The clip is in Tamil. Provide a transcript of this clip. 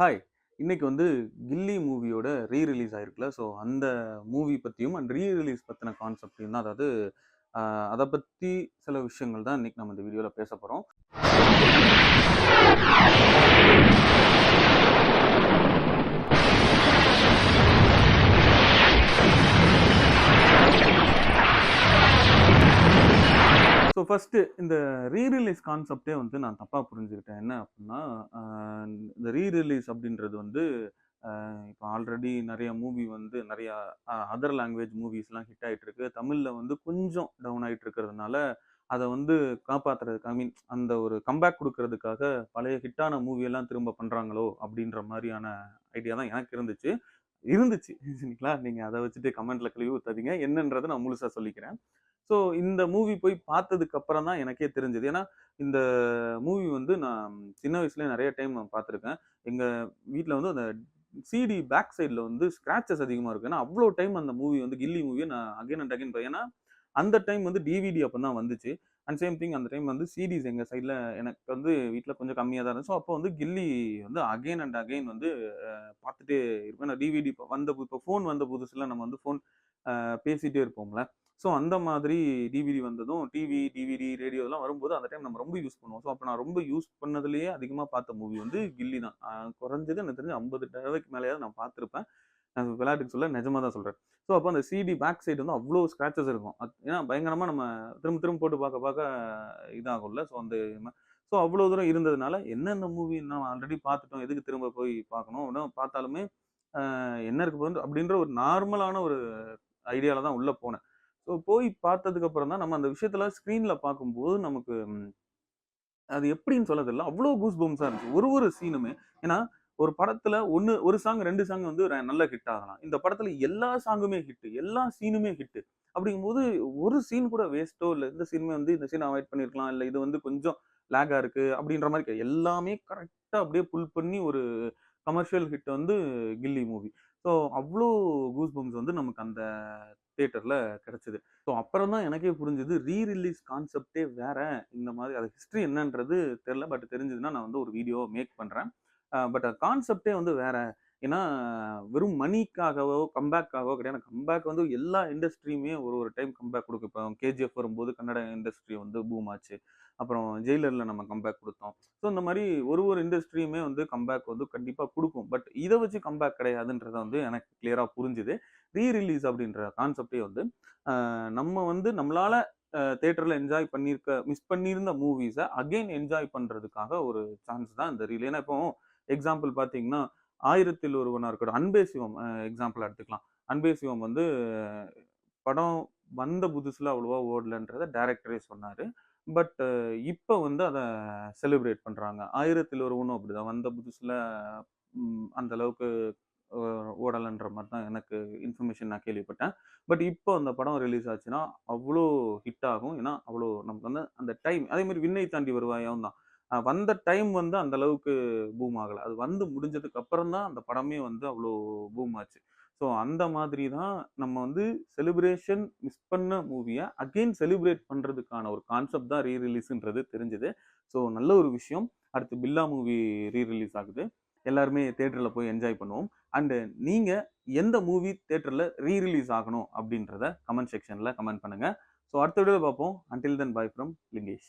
ஹாய்! இன்னைக்கு கில்லி மூவியோட ரிலீஸ் ஆயிருக்குல்ல. ஸோ அந்த மூவி பத்தியும் அண்ட் ரிலீஸ் பத்தின கான்செப்ட்டையும் தான் அதாவது அ அத பத்தி சில விஷயங்கள் தான் இன்னைக்கு நம்ம இந்த வீடியோல பேசப் போறோம். ஸோ ஃபர்ஸ்ட்டு இந்த ரிலீஸ் கான்செப்ட்டே நான் தப்பா புரிஞ்சுக்கிட்டேன். என்ன அப்டின்னா, அ இந்த ரிலீஸ் அப்டின்றது இப்ப ஆல்ரெடி நெறைய மூவி நெறையா அதர் லாங்குவேஜ் மூவிஸ்லாம் ஹிட் ஆயிட்டு இருக்கு. தமிழ்ல கொஞ்சம் டவுன் ஆயிட்டு இருக்கிறதுனால, அத காப்பாத்துறதுக்கு ஐ மீன் அந்த ஒரு கம்பேக் குடுக்குறதுக்காக பழைய ஹிட்டான மூவி எல்லாம் திரும்ப பண்றாங்களோ! அப்டின்ற மாரியான ஐடியா தான் எனக்கு இருந்துச்சு. இருந்துச்சு சரிங்களா? நீங்க அத வச்சுட்டு கமெண்ட்ல கழுவி ஊத்தாதீங்க. என்னன்றத நான் முழுசா சொல்லிக்கிறேன். ஸோ இந்த மூவி போய் பார்த்ததுக்கு அப்புறம் தான் எனக்கே தெரிஞ்சது. ஏன்னா, இந்த மூவி நான் சின்ன வயசுலயே நெறைய டைம் நான் பார்த்துருக்கேன். எங்க வீட்ல அந்த சிடி பேக் சைட்ல ஸ்க்ராச்சஸ் அதிகமா இருக்கும். ஏன்னா, அவ்ளோ டைம் அந்த மூவி கில்லி மூவிய நான் அகைன் அண்ட் அகைன் ஏன்னா, அந்த டைம் டிவிடி அப்பதான் வந்துச்சு. அண்ட் சேம் திங் அந்த டைம் சிடிஸ் எங்க சைட்ல எனக்கு வீட்ல கொஞ்சம் கம்மியா தான் இருந்துச்சு. ஸோ அப்போ கில்லி அகைன் அண்ட் அகைன் பார்த்துட்டே இருப்பேன். நான் டிவிடி இப்போ ஃபோன் வந்த புதுசுல நம்ம ஃபோன் பேசிட்டே இருப்போம்ல. ஸோ அந்த மாதிரி டிவிடி வந்ததும், டிவி, டிவிடி, ரேடியோ இதெல்லாம் வரும்போது அந்த டைம் நம்ம ரொம்ப யூஸ் பண்ணுவோம். ஸோ அப்ப நான் ரொம்ப யூஸ் பண்ணதுலயே அதிகமா பார்த்த மூவி கில்லி தான். குறைஞ்சது எனக்கு தெரிஞ்சு 50 தடவைக்கு மேலயாவது நான் பார்த்திருப்பேன். நான் விளையாட்டுக்கு சொல்லல, நிஜமா தான் சொல்றேன். ஸோ அப்ப அந்த சிடி பேக் சைடு அவ்ளோ ஸ்க்ராச்சஸ் இருக்கும். ஏன்னா பயங்கரமா நம்ம திரும்ப திரும்ப போட்டு பார்க்க பார்க்க இதாகும்ல. ஸோ அவ்ளோ தூரம் இருந்ததுனால, என்ன இந்த மூவி நம்ம ஆல்ரெடி பார்த்துட்டோம். எதுக்கு திரும்ப போய் பார்க்கணும்? இன்னும் பார்த்தாலுமே என்ன இருக்க போகுது அப்படின்ற ஒரு நார்மலான ஒரு ஐடியால தான் உள்ள போனேன். ஸோ போய் பார்த்ததுக்கு அப்புறம் தான் நம்ம அந்த விஷயத்துல ஸ்க்ரீன்ல பார்க்கும்போது நமக்கு அது எப்படின்னு சொல்ல தெரியல. அவ்ளோ கூஸ் பம்ப்ஸா இருந்துச்சு. ஒரு ஒரு சீனுமே. ஏன்னா, ஒரு படத்துல ஒரு சாங் 2 சாங் நல்ல ஹிட் ஆகலாம். இந்த படத்துல எல்லா சாங்குமே ஹிட். எல்லா சீனுமே ஹிட். அப்படிங்கும்போது ஒரு சீன் கூட வேஸ்ட்டோ இல்ல இந்த சீனுமே இந்த சீன் அவாய்ட் பண்ணியிருக்கலாம். இல்ல இது கொஞ்சம் லேக்கா இருக்கு அப்படின்ற மாரி எல்லாமே கரெக்ட்டா அப்படியே புல் பண்ணி ஒரு கமர்ஷியல் ஹிட் கில்லி மூவி. ஸோ அவ்ளோ கூஸ் பம்ப்ஸ் நமக்கு அந்த தியேட்டர்ல கிடைச்சது. ஸோ அப்புறம் தான் எனக்கே புரிஞ்சது ரிலீஸ் கான்செப்ட்டே வேற. இந்த மாதிரி அது ஹிஸ்டரி என்னன்றது தெரியல. பட் தெரிஞ்சதுன்னா நான் ஒரு வீடியோ மேக் பண்றேன். பட் கான்செப்ட்டே வேற. ஏன்னா வெறும் மணிக்காகவோ, கம்பேக்காகவோ கிடையாது. கம்பேக் எல்லா இண்டஸ்ட்ரியுமே ஒரு ஒரு டைம் கம்பேக் குடுக்கும். இப்போ கேஜிஎஃப் வரும்போது கன்னட இண்டஸ்ட்ரி பூம் ஆச்சு. அப்புறம் ஜெயிலர்ல நம்ம கம்பேக் குடுத்தோம். ஸோ இந்த மாரி ஒரு ஒரு இண்டஸ்ட்ரியுமே கம்பேக் கண்டிப்பா குடுக்கும். பட் இத வச்சு கம்பேக் கிடையாதுன்றது எனக்கு கிளியரா புரிஞ்சுது. ரிலீஸ் அப்படின்ற கான்செப்ட்டே நம்ம நம்மளால தியேட்டர்ல என்ஜாய் மிஸ் பண்ணியிருந்த மூவிஸ அகைன் என்ஜாய் பண்றதுக்காக ஒரு சான்ஸ் தான் இந்த ரீல். ஏன்னா இப்போ எக்ஸாம்பிள் பார்த்தீங்கன்னா, ஆயிரத்தில் ஒருவனா இருக்கட்டும், அன்பே சிவம் எக்ஸாம்பிளா எடுத்துக்கலாம். அன்பே சிவம் படம் வந்த புதுசுல அவ்வளவா ஓடலன்றத டைரக்டரே சொன்னாரு. பட் இப்ப அத செலிப்ரேட் பண்றாங்க. ஆயிரத்தில் ஒருவனும் அப்படிதான். வந்த புதுசுல அந்த அளவுக்கு அ ஓடலன்ற மாரி தான் எனக்கு இன்ஃபர்மேஷன் நான் கேள்விப்பட்டேன். பட் இப்போ அந்த படம் ரிலீஸ் ஆச்சுன்னா, அவ்ளோ ஹிட் ஆகும். ஏன்னா, அவ்ளோ நமக்கு அந்த டைம் அதே மாரி விண்ணை தாண்டி வருவாயாவும் தான். வந்த டைம் அந்த அளவுக்கு பூம் ஆகல. அது முடிஞ்சதுக்கு அப்புறம் தான் அந்த படமே அவ்ளோ பூம் ஆச்சு. ஸோ அந்த மாதிரி தான் நம்ம செலிப்ரேஷன் மிஸ் பண்ண மூவிய அகைன் செலிப்ரேட் பண்றதுக்கான ஒரு கான்செப்ட் தான் ரிலீஸ்ன்றது தெரிஞ்சது. ஸோ நல்ல ஒரு விஷயம். அடுத்து பில்லா மூவி ரிலீஸ் ஆகுது. எல்லாருமே தியேட்டர்ல போய் என்ஜாய் பண்ணுவோம். அண்ட் நீங்க எந்த மூவி தியேட்டர்ல ரிலீஸ் ஆகணும் அப்படின்றத கமெண்ட் செக்ஷன்ல கமெண்ட் பண்ணுங்க. ஸோ அடுத்த வீடியோல பார்ப்போம். Until then by from Lingesh.